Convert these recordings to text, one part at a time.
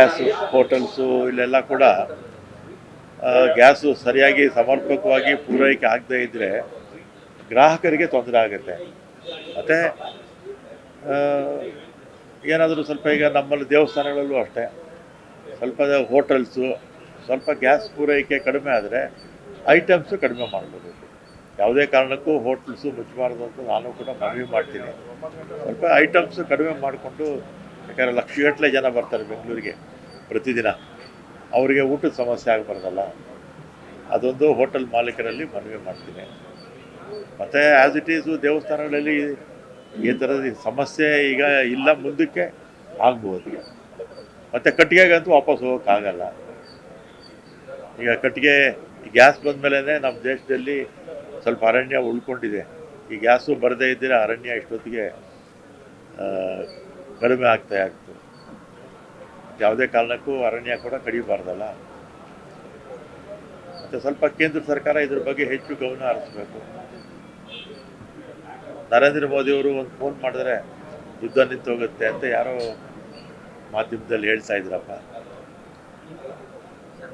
Gas hotels ಇಲ್ಲೆಲ್ಲ ಕೂಡ gas ಸರಿಯಾಗಿ ಸಮರ್ಪಕವಾಗಿ ಪೂರೈಕೆ ಆಗದೇ ಇದ್ದರೆ ಗ್ರಾಹಕರಿಗೆ ತೊಂದರೆ ಆಗುತ್ತೆ. ಮತ್ತು ಏನಾದರೂ ಸ್ವಲ್ಪ ಈಗ ನಮ್ಮಲ್ಲಿ ದೇವಸ್ಥಾನಗಳಲ್ಲೂ ಅಷ್ಟೇ ಸ್ವಲ್ಪ ಹೋಟೆಲ್ಸು ಸ್ವಲ್ಪ ಗ್ಯಾಸ್ ಪೂರೈಕೆ ಕಡಿಮೆ ಆದರೆ ಐಟಮ್ಸು ಕಡಿಮೆ ಮಾಡ್ಬೋದು. ಯಾವುದೇ ಕಾರಣಕ್ಕೂ ಹೋಟ್ಲ್ಸು ಮುಚ್ಚಬಾರ್ದು ಅಂತ ನಾನು ಕೂಡ ಮನವಿ ಮಾಡ್ತೀನಿ. ಸ್ವಲ್ಪ ಐಟಮ್ಸು ಕಡಿಮೆ ಮಾಡಿಕೊಂಡು, ಯಾಕಂದರೆ ಲಕ್ಷಗಟ್ಟಲೆ ಜನ ಬರ್ತಾರೆ ಬೆಂಗಳೂರಿಗೆ ಪ್ರತಿದಿನ, ಅವರಿಗೆ ಊಟದ ಸಮಸ್ಯೆ ಆಗಬಾರ್ದಲ್ಲ, ಅದೊಂದು ಹೋಟೆಲ್ ಮಾಲೀಕರಲ್ಲಿ ಮನವಿ ಮಾಡ್ತೀನಿ. ಮತ್ತು ಆ್ಯಸ್ ಇಟ್ ಈಸು ದೇವಸ್ಥಾನಗಳಲ್ಲಿ ಈ ಥರದ ಸಮಸ್ಯೆ ಈಗ ಇಲ್ಲ, ಮುಂದಕ್ಕೆ ಆಗ್ಬೋದು. ಮತ್ತು ಕಟ್ಟಿಗೆಗಂತೂ ವಾಪಸ್ ಹೋಗೋಕ್ಕಾಗಲ್ಲ. ಈಗ ಕಟ್ಟಿಗೆ ಗ್ಯಾಸ್ ಬಂದ ಮೇಲೆ ನಮ್ಮ ದೇಶದಲ್ಲಿ ಸ್ವಲ್ಪ ಅರಣ್ಯ ಉಳ್ಕೊಂಡಿದೆ. ಈ ಗ್ಯಾಸು ಬರದೇ ಇದ್ದರೆ ಅರಣ್ಯ ಇಷ್ಟೊತ್ತಿಗೆ ಕಡಿಮೆ ಆಗ್ತಾ ಇತ್ತು. ಯಾವುದೇ ಕಾರಣಕ್ಕೂ ಅರಣ್ಯ ಕೂಡ ಕಡಿಬಾರ್ದಲ್ಲ. ಮತ್ತು ಸ್ವಲ್ಪ ಕೇಂದ್ರ ಸರ್ಕಾರ ಇದ್ರ ಬಗ್ಗೆ ಹೆಚ್ಚು ಗಮನ ಹರಿಸ್ಬೇಕು. ನರೇಂದ್ರ ಮೋದಿಯವರು ಒಂದು ಫೋನ್ ಮಾಡಿದ್ರೆ ಯುದ್ಧ ನಿಂತು ಹೋಗುತ್ತೆ ಅಂತ ಯಾರೋ ಮಾಧ್ಯಮದಲ್ಲಿ ಹೇಳ್ತಾ ಇದ್ರಪ್ಪ.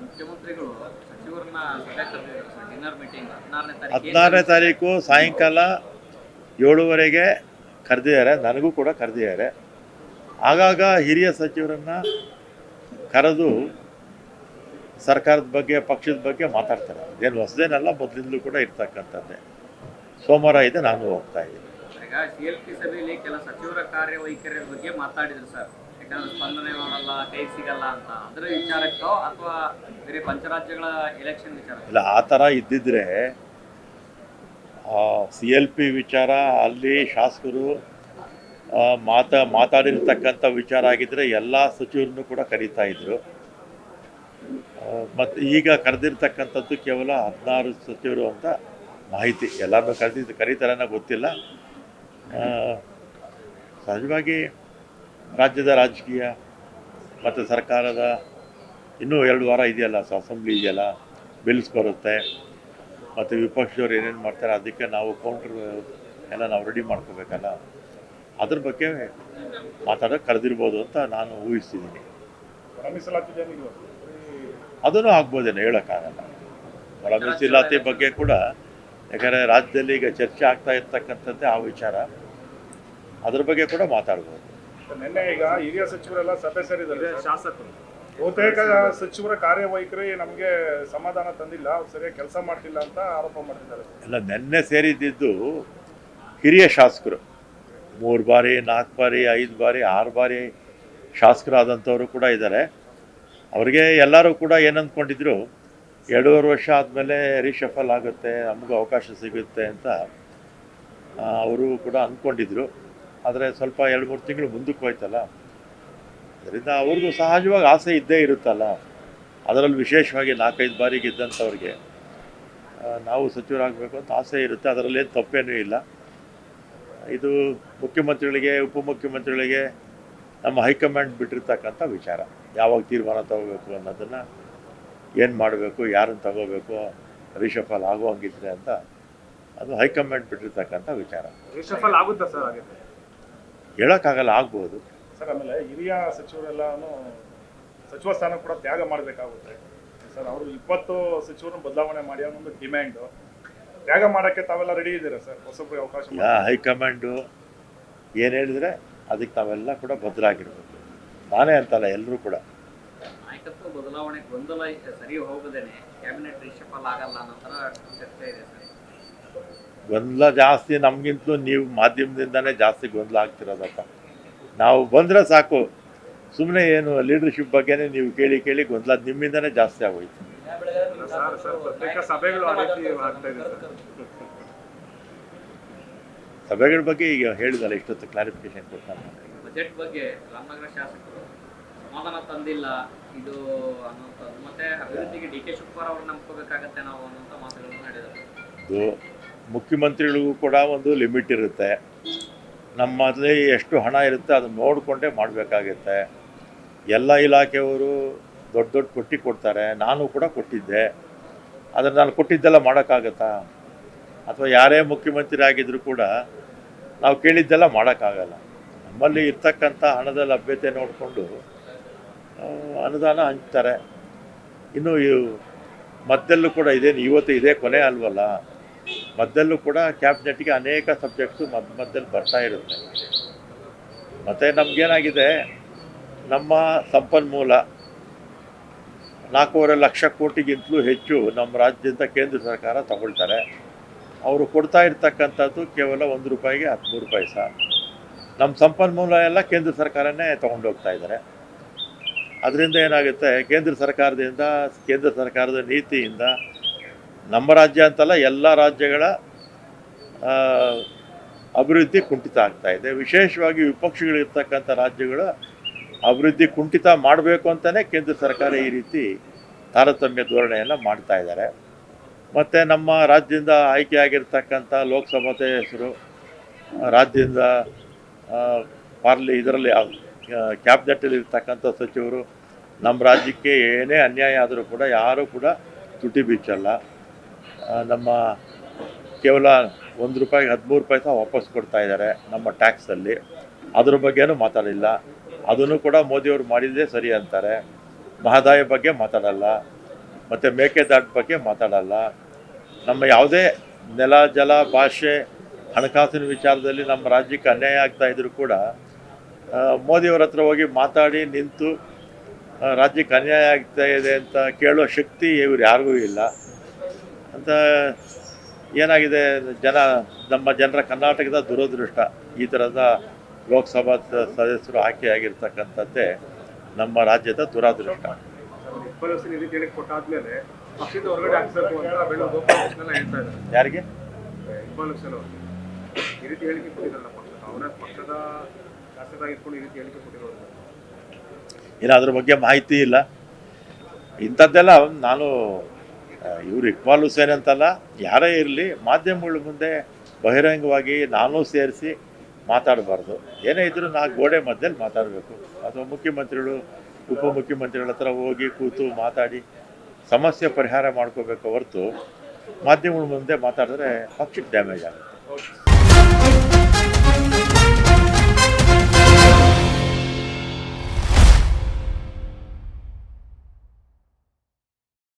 ಮುಖ್ಯಮಂತ್ರಿಗಳು ಸಚಿವರನ್ನ 14ನೇ ತಾರೀಕು ಸಾಯಂಕಾಲ 7:30ಗೆ ಕರೆದಿದ್ದಾರೆ. ನನಗೂ ಕೂಡ ಕರೆದಿದ್ದಾರೆ. ಆಗಾಗ ಹಿರಿಯ ಸಚಿವರನ್ನು ಕರೆದು ಸರ್ಕಾರದ ಬಗ್ಗೆ ಪಕ್ಷದ ಬಗ್ಗೆ ಮಾತಾಡ್ತಾರೆ. ಅದೇನು ಹೊಸದೇನಲ್ಲ, ಮೊದಲಿಂದಲೂ ಕೂಡ ಇರ್ತಕ್ಕಂಥದ್ದೇ. ಸೋಮವಾರ ಇದೆ, ನಾನು ಹೋಗ್ತಾ ಇದ್ದೀನಿ. ಈಗ CLP ಸಭೆಯಲ್ಲಿ ಕೆಲ ಸಚಿವರ ಕಾರ್ಯವೈಖರಿಯ ಬಗ್ಗೆ ಮಾತಾಡಿದ್ರು ಸರ್. ಯಾಕಂದ್ರೆ ಸ್ಪಂದನೆ ಮಾಡಲ್ಲ, ಕೈ ಸಿಗಲ್ಲ ಅಂತ, ಅದರ ವಿಚಾರಕ್ಕೋ ಅಥವಾ ಬೇರೆ ಪಂಚರಾಜ್ಯಗಳ ಎಲೆಕ್ಷನ್ ವಿಚಾರ? ಇಲ್ಲ, ಆ ಥರ ಇದ್ದಿದ್ರೆ CLP ವಿಚಾರ ಅಲ್ಲಿ ಶಾಸಕರು ಮಾತಾಡಿರ್ತಕ್ಕಂಥ ವಿಚಾರ ಆಗಿದ್ದರೆ ಎಲ್ಲ ಸಚಿವರನ್ನು ಕೂಡ ಕರೀತಾ ಇದ್ರು. ಮತ್ತು ಈಗ ಕರೆದಿರ್ತಕ್ಕಂಥದ್ದು ಕೇವಲ 16 ಸಚಿವರು ಅಂತ ಮಾಹಿತಿ. ಎಲ್ಲರನ್ನೂ ಕರೀತಾರನ್ನ ಗೊತ್ತಿಲ್ಲ. ಸಹಜವಾಗಿ ರಾಜ್ಯದ ರಾಜಕೀಯ ಮತ್ತು ಸರ್ಕಾರದ ಇನ್ನೂ 2 ವಾರ ಇದೆಯಲ್ಲ, ಅಸೆಂಬ್ಲಿ ಇದೆಯಲ್ಲ, ಬಿಲ್ಸ್ ಬರುತ್ತೆ, ಮತ್ತು ವಿಪಕ್ಷದವ್ರು ಏನೇನು ಮಾಡ್ತಾರೆ ಅದಕ್ಕೆ ನಾವು ಕೌಂಟ್ರ್ ಎಲ್ಲ ನಾವು ರೆಡಿ ಮಾಡ್ಕೋಬೇಕಲ್ಲ. ಅದ್ರ ಬಗ್ಗೆ ಮಾತಾಡೋಕ್ಕೆ ಕರೆದಿರ್ಬೋದು ಅಂತ ನಾನು ಊಹಿಸ್ತಿದ್ದೀನಿ. ಅದನ್ನು ಆಗ್ಬೋದೇನೋ, ಹೇಳೋಕ್ಕಾಗಲ್ಲ. ಒಳ ಮೀಸಲಾತಿ ಬಗ್ಗೆ ಕೂಡ, ಯಾಕಂದರೆ ರಾಜ್ಯದಲ್ಲಿ ಈಗ ಚರ್ಚೆ ಆಗ್ತಾ ಇರ್ತಕ್ಕಂಥದ್ದೇ ಆ ವಿಚಾರ, ಅದ್ರ ಬಗ್ಗೆ ಕೂಡ ಮಾತಾಡ್ಬೋದು. ನಿನ್ನೆ ಈಗ ಹಿರಿಯ ಸಚಿವರೆಲ್ಲ ಸಭೆ ಸೇರಿದ್ದಾರೆ. ಶಾಸಕರು ಬಹುತೇಕ ಸಚಿವರ ಕಾರ್ಯವೈಖರಿ ನಮಗೆ ಸಮಾಧಾನ ತಂದಿಲ್ಲ, ಅವ್ರು ಸರಿಯಾಗಿ ಕೆಲಸ ಮಾಡ್ತಿಲ್ಲ ಅಂತ ಆರೋಪ ಮಾಡ್ತಿದ್ದಾರೆ. ಎಲ್ಲ ನಿನ್ನೆ ಸೇರಿದ್ದು ಹಿರಿಯ ಶಾಸಕರು, 3 ಬಾರಿ 4 ಬಾರಿ 5 ಬಾರಿ 6 ಬಾರಿ ಶಾಸಕರಾದಂಥವರು ಕೂಡ ಇದ್ದಾರೆ. ಅವರಿಗೆ ಎಲ್ಲರೂ ಕೂಡ ಏನಂದ್ಕೊಂಡಿದ್ರು, 2.5 ವರ್ಷ ಆದಮೇಲೆ ರೀಶಫಲ್ ಆಗುತ್ತೆ, ನಮಗೂ ಅವಕಾಶ ಸಿಗುತ್ತೆ ಅಂತ ಅವರು ಕೂಡ ಅಂದ್ಕೊಂಡಿದ್ರು. ಆದರೆ ಸ್ವಲ್ಪ 2-3 ತಿಂಗಳು ಮುಂದಕ್ಕೆ ಹೋಯ್ತಲ್ಲ, ಅದರಿಂದ ಅವ್ರಿಗೂ ಸಹಜವಾಗಿ ಆಸೆ ಇದ್ದೇ ಇರುತ್ತಲ್ಲ. ಅದರಲ್ಲಿ ವಿಶೇಷವಾಗಿ 4-5 ಬಾರಿ ಗೆದ್ದಂಥವ್ರಿಗೆ ನಾವು ಸಚಿವರಾಗಬೇಕು ಅಂತ ಆಸೆ ಇರುತ್ತೆ. ಅದರಲ್ಲೇನು ತಪ್ಪೇನೂ ಇಲ್ಲ. ಇದು ಮುಖ್ಯಮಂತ್ರಿಗಳಿಗೆ, ಉಪಮುಖ್ಯಮಂತ್ರಿಗಳಿಗೆ ನಮ್ಮ ಹೈಕಮಾಂಡ್ ಬಿಟ್ಟಿರ್ತಕ್ಕಂಥ ವಿಚಾರ. ಯಾವಾಗ ತೀರ್ಮಾನ ತಗೋಬೇಕು ಅನ್ನೋದನ್ನು, ಏನು ಮಾಡಬೇಕು, ಯಾರನ್ನು ತಗೋಬೇಕು, ರೀಶಫಲ್ ಆಗುವಂಗಿದ್ರೆ ಅಂತ, ಅದು ಹೈಕಮಾಂಡ್ ಬಿಟ್ಟಿರ್ತಕ್ಕಂಥ ವಿಚಾರ. ರಿಷಫಲ್ ಆಗುತ್ತಾ ಸರ್? ಆಗುತ್ತೆ, ಹೇಳೋಕ್ಕಾಗಲ್ಲ, ಆಗ್ಬೋದು ಸರ್. ಆಮೇಲೆ ಹಿರಿಯ ಸಚಿವರೆಲ್ಲನೂ ಸಚಿವ ಸ್ಥಾನ ಕೂಡ ತ್ಯಾಗ ಮಾಡಬೇಕಾಗುತ್ತೆ ಸರ್. ಅವರು 20 ಸಚಿವರನ್ನು ಬದಲಾವಣೆ ಮಾಡಿ ಅನ್ನೊಂದು ಡಿಮ್ಯಾಂಡು. ತ್ಯಾಗ ಮಾಡೋಕ್ಕೆ ತಾವೆಲ್ಲ ರೆಡಿ ಇದ್ದೀರಾ ಸರ್? ಹೊಸಬ್ರಿಗೆ ಅವಕಾಶ ಹೈಕಮಾಂಡು ಏನು ಹೇಳಿದರೆ ಅದಕ್ಕೆ ತಾವೆಲ್ಲ ಕೂಡ ಬದಲಾಗಿರ್ಬೇಕು. ನಾನೇ ಅಂತಲ್ಲ, ಎಲ್ಲರೂ ಕೂಡ. ನಾಯಕತ್ವ ಬದಲಾವಣೆ ಗೊಂದಲ ಸರಿ ಹೋಗದೇನೆ ಕ್ಯಾಬಿನೆಟ್ ರಿಷಫಲ್ ಆಗಲ್ಲ ಅನ್ನೋ ಥರ ಚರ್ಚೆ ಇದೆ ಸರ್. ಗೊಂದಲ ಜಾಸ್ತಿ ನಮಗಿಂತಲೂ ನೀವು ಮಾಧ್ಯಮದಿಂದನೇ ಜಾಸ್ತಿ ಗೊಂದಲ ಆಗ್ತಿರೋದಪ್ಪ. ನಾವು ಬಂದರೆ ಸಾಕು, ಸುಮ್ಮನೆ ಏನು ಲೀಡರ್ಶಿಪ್ ಬಗ್ಗೆನೇ ನೀವು ಕೇಳಿ ಕೇಳಿ ಗೊಂದಲ ನಿಮ್ಮಿಂದನೇ ಜಾಸ್ತಿ ಆಗೋಯ್ತು. ಸಭೆಗಳ ಬಗ್ಗೆ ಈಗ ಹೇಳಿದಲ್ಲ, ಇಷ್ಟೊತ್ತು ಕ್ಲಾರಿಫಿಕೇಶನ್ ಕೊಡ್ತಾನೆ. ಬಜೆಟ್ ಬಗ್ಗೆ ರಾಮನಗರ ಶಾಸಕರು ಸಮಾಧಾನ ತಂದಿಲ್ಲ ಇದು ಅನ್ನೋಂಥದ್ದು, ಮತ್ತೆ ಅಭಿವೃದ್ಧಿಗೆ DK ಶಿವಕುಮಾರ್ ಅವ್ರು ನಂಬ್ಕೋಬೇಕಾಗತ್ತೆ ನಾವು ಅನ್ನೋಂಥ ಮಾತುಗಳನ್ನು ನಡೆದಿದ್ದಾರೆ. ಇದು ಮುಖ್ಯಮಂತ್ರಿಗಳಿಗೂ ಕೂಡ ಒಂದು ಲಿಮಿಟ್ ಇರುತ್ತೆ. ನಮ್ಮಲ್ಲಿ ಎಷ್ಟು ಹಣ ಇರುತ್ತೆ ಅದನ್ನು ನೋಡಿಕೊಂಡೇ ಮಾಡಬೇಕಾಗುತ್ತೆ. ಎಲ್ಲ ಇಲಾಖೆಯವರು ದೊಡ್ಡ ದೊಡ್ಡ ಪಟ್ಟಿ ಕೊಡ್ತಾರೆ, ನಾನು ಕೂಡ ಕೊಟ್ಟಿದ್ದೆ. ಆದರೆ ನಾನು ಕೊಟ್ಟಿದ್ದೆಲ್ಲ ಮಾಡೋಕ್ಕಾಗತ್ತಾ? ಅಥವಾ ಯಾರೇ ಮುಖ್ಯಮಂತ್ರಿ ಆಗಿದ್ದರೂ ಕೂಡ ನಾವು ಕೇಳಿದ್ದೆಲ್ಲ ಮಾಡೋಕ್ಕಾಗಲ್ಲ. ನಮ್ಮಲ್ಲಿ ಇರ್ತಕ್ಕಂಥ ಹಣದ ಲಭ್ಯತೆ ನೋಡಿಕೊಂಡು ಅನುದಾನ ಹಂಚ್ತಾರೆ. ಇನ್ನು ಮಧ್ಯಲ್ಲೂ ಕೂಡ ಇದೇನು ಇವತ್ತು ಇದೇ ಕೊನೆ ಅಲ್ವಲ್ಲ, ಮಧ್ಯಲ್ಲೂ ಕೂಡ ಕ್ಯಾಬಿನೆಟ್ಗೆ ಅನೇಕ ಸಬ್ಜೆಕ್ಟ್ಸು ಮಧ್ಯದಲ್ಲಿ ಬರ್ತಾ ಇರುತ್ತೆ. ಮತ್ತು ನಮಗೇನಾಗಿದೆ, ನಮ್ಮ ಸಂಪನ್ಮೂಲ 4.5 ಲಕ್ಷ ಕೋಟಿಗಿಂತಲೂ ಹೆಚ್ಚು ನಮ್ಮ ರಾಜ್ಯದಿಂದ ಕೇಂದ್ರ ಸರ್ಕಾರ ತಗೊಳ್ತಾರೆ. ಅವರು ಕೊಡ್ತಾ ಇರ್ತಕ್ಕಂಥದ್ದು ಕೇವಲ ₹1ಗೆ 13 ಪೈಸೆ. ನಮ್ಮ ಸಂಪನ್ಮೂಲ ಎಲ್ಲ ಕೇಂದ್ರ ಸರ್ಕಾರನೇ ತೊಗೊಂಡೋಗ್ತಾ ಇದ್ದಾರೆ. ಅದರಿಂದ ಏನಾಗುತ್ತೆ, ಕೇಂದ್ರ ಸರ್ಕಾರದ ನೀತಿಯಿಂದ ನಮ್ಮ ರಾಜ್ಯ ಅಂತಲ್ಲ, ಎಲ್ಲ ರಾಜ್ಯಗಳ ಅಭಿವೃದ್ಧಿ ಕುಂಠಿತ ಆಗ್ತಾ ಇದೆ. ವಿಶೇಷವಾಗಿ ವಿಪಕ್ಷಗಳಿರ್ತಕ್ಕಂಥ ರಾಜ್ಯಗಳ ಅಭಿವೃದ್ಧಿ ಕುಂಠಿತ ಮಾಡಬೇಕು ಅಂತಲೇ ಕೇಂದ್ರ ಸರ್ಕಾರ ಈ ರೀತಿ ತಾರತಮ್ಯ ಧೋರಣೆಯನ್ನು ಮಾಡ್ತಾ ಇದ್ದಾರೆ. ಮತ್ತು ನಮ್ಮ ರಾಜ್ಯದಿಂದ ಆಯ್ಕೆಯಾಗಿರ್ತಕ್ಕಂಥ ಲೋಕಸಭಾ ಹೆಸರು, ರಾಜ್ಯದಿಂದ ಇದರಲ್ಲಿ ಕ್ಯಾಬಿನೆಟ್ಟಲ್ಲಿ ಇರ್ತಕ್ಕಂಥ ಸಚಿವರು ನಮ್ಮ ರಾಜ್ಯಕ್ಕೆ ಏನೇ ಅನ್ಯಾಯ ಆದರೂ ಕೂಡ ಯಾರೂ ಕೂಡ ತುಟಿ ಬಿಚ್ಚಲ್ಲ. ನಮ್ಮ ಕೇವಲ ₹1ಗೆ 13 ಪೈಸೆ ವಾಪಸ್ ಕೊಡ್ತಾ ಇದ್ದಾರೆ ನಮ್ಮ ಟ್ಯಾಕ್ಸಲ್ಲಿ. ಅದ್ರ ಬಗ್ಗೆನೂ ಮಾತಾಡಿಲ್ಲ. ಅದನ್ನು ಕೂಡ ಮೋದಿಯವರು ಮಾಡಿದ್ದೇ ಸರಿ ಅಂತಾರೆ. ಮಹದಾಯ ಬಗ್ಗೆ ಮಾತಾಡಲ್ಲ, ಮತ್ತು ಮೇಕೆದಾಟು ಬಗ್ಗೆ ಮಾತಾಡಲ್ಲ. ನಮ್ಮ ಯಾವುದೇ ನೆಲ, ಜಲ, ಭಾಷೆ, ಹಣಕಾಸಿನ ವಿಚಾರದಲ್ಲಿ ನಮ್ಮ ರಾಜ್ಯಕ್ಕೆ ಅನ್ಯಾಯ ಆಗ್ತಾಯಿದ್ರು ಕೂಡ ಮೋದಿಯವರ ಹತ್ರ ಹೋಗಿ ಮಾತಾಡಿ ನಿಂತು ರಾಜ್ಯಕ್ಕೆ ಅನ್ಯಾಯ ಆಗ್ತಾ ಇದೆ ಅಂತ ಕೇಳೋ ಶಕ್ತಿ ಇವ್ರು ಯಾರಿಗೂ ಇಲ್ಲ ಅಂತ. ಏನಾಗಿದೆ, ನಮ್ಮ ಜನರ ಕರ್ನಾಟಕದ ದುರದೃಷ್ಟ. ಈ ಥರದ ಲೋಕಸಭಾ ಸದಸ್ಯರು ಆಯ್ಕೆಯಾಗಿರ್ತಕ್ಕಂಥದ್ದೇ ನಮ್ಮ ರಾಜ್ಯದ ದುರಾದೃಷ್ಟ. ಯಾರಿಗೆ ಏನೋ ಅದ್ರ ಬಗ್ಗೆ ಮಾಹಿತಿ ಇಲ್ಲ. ಇಂಥದ್ದೆಲ್ಲ ನಾನು ಇವರು ಇಕ್ಬಾಲ್ ಹುಸೇನ್ ಅಂತಲ್ಲ, ಯಾರೇ ಇರಲಿ ಮಾಧ್ಯಮಗಳ ಮುಂದೆ ಬಹಿರಂಗವಾಗಿ ನಾನು ಸೇರಿಸಿ ಮಾತಾಡಬಾರ್ದು. ಏನೇ ಇದ್ದರೂ ಗೋಡೆ ಮಧ್ಯದಲ್ಲಿ ಮಾತಾಡಬೇಕು. ಅಥವಾ ಮುಖ್ಯಮಂತ್ರಿಗಳು, ಉಪಮುಖ್ಯಮಂತ್ರಿಗಳ ಹತ್ರ ಹೋಗಿ ಕೂತು ಮಾತಾಡಿ ಸಮಸ್ಯೆ ಪರಿಹಾರ ಮಾಡ್ಕೋಬೇಕು ಹೊರತು ಮಾಧ್ಯಮಗಳ ಮುಂದೆ ಮಾತಾಡಿದ್ರೆ ಪಕ್ಷಕ್ಕೆ ಡ್ಯಾಮೇಜ್ ಆಗುತ್ತೆ.